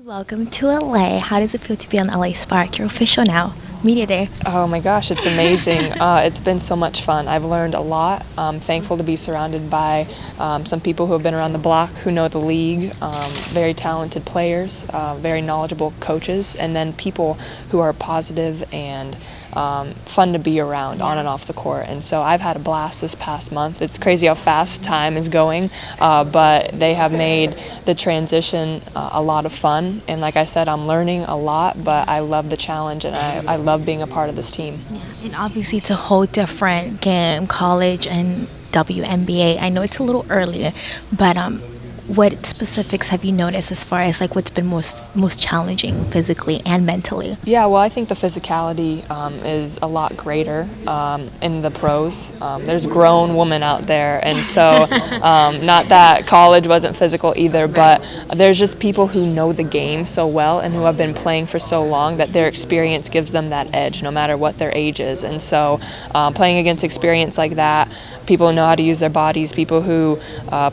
Welcome to LA. How does it feel to be on LA Spark? You're official now. Media Day. Oh my gosh, it's amazing. It's been so much fun. I've learned a lot. I'm thankful to be surrounded by some people who have been around the block, who know the league, very talented players, very knowledgeable coaches, and then people who are positive and fun to be around on and off the court. And so I've had a blast this past month. It's crazy how fast time is going, but they have made the transition a lot of fun. And like I said, I'm learning a lot, but I love the challenge and I love being a part of this team. Yeah, and obviously it's a whole different game, college and WNBA. I know it's a little early, but what specifics have you noticed as far as like what's been most challenging physically and mentally? Yeah, well, I think the physicality is a lot greater in the pros. There's grown women out there, and so not that college wasn't physical either, but there's just people who know the game so well and who have been playing for so long that their experience gives them that edge no matter what their age is. And so playing against experience like that, people who know how to use their bodies, people who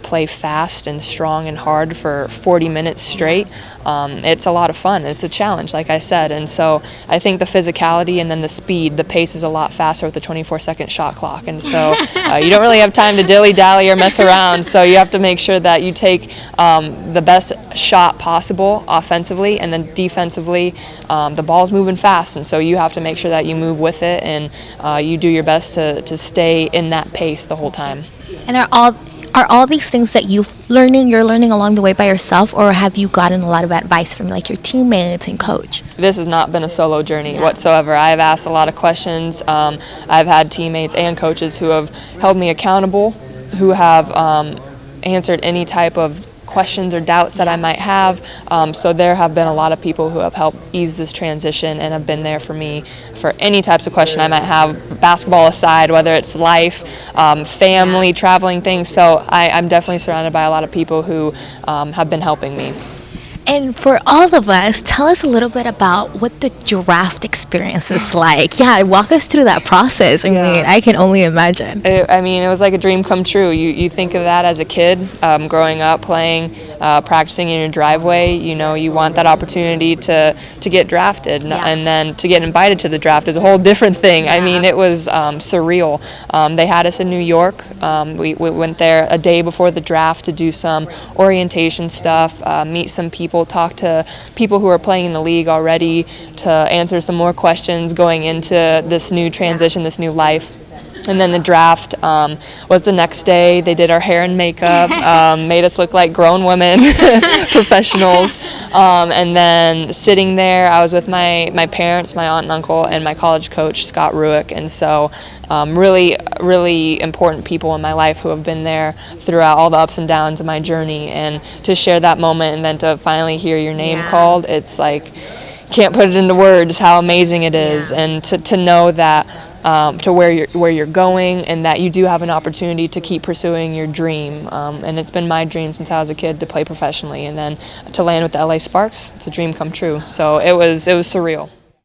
play fast and strong and hard for 40 minutes straight. It's a lot of fun. It's a challenge, like I said. And so I think the physicality and then the speed, the pace is a lot faster with the 24-second shot clock. And so you don't really have time to dilly-dally or mess around. So you have to make sure that you take the best shot possible offensively, and then defensively the ball's moving fast. And so you have to make sure that you move with it and you do your best to stay in that pace the whole time. And are all these things that you're learning along the way by yourself, or have you gotten a lot of advice from like your teammates and coach? This has not been a solo journey whatsoever. I've asked a lot of questions. I've had teammates and coaches who have held me accountable, who have answered any type of questions or doubts that I might have. So there have been a lot of people who have helped ease this transition and have been there for me for any types of question I might have, basketball aside, whether it's life, family, traveling things. So I'm definitely surrounded by a lot of people who have been helping me. And for all of us, tell us a little bit about what the draft experience is like. Yeah, walk us through that process. I mean, I can only imagine. It was like a dream come true. You think of that as a kid, growing up, playing, practicing in your driveway. You know, you want that opportunity to get drafted, and then to get invited to the draft is a whole different thing. Yeah. I mean, it was surreal. They had us in New York. We went there a day before the draft to do some orientation stuff, meet some people, talk to people who are playing in the league already, to answer some more questions going into this new transition, this new life. And then the draft was the next day. They did our hair and makeup, made us look like grown women, professionals. And then sitting there, I was with my parents, my aunt and uncle, and my college coach, Scott Ruick. And so really, really important people in my life who have been there throughout all the ups and downs of my journey. And to share that moment and then to finally hear your name called, it's like, can't put it into words how amazing it is. And to know that to where you're going, and that you do have an opportunity to keep pursuing your dream. And it's been my dream since I was a kid to play professionally, and then to land with the LA Sparks, it's a dream come true. So it was surreal.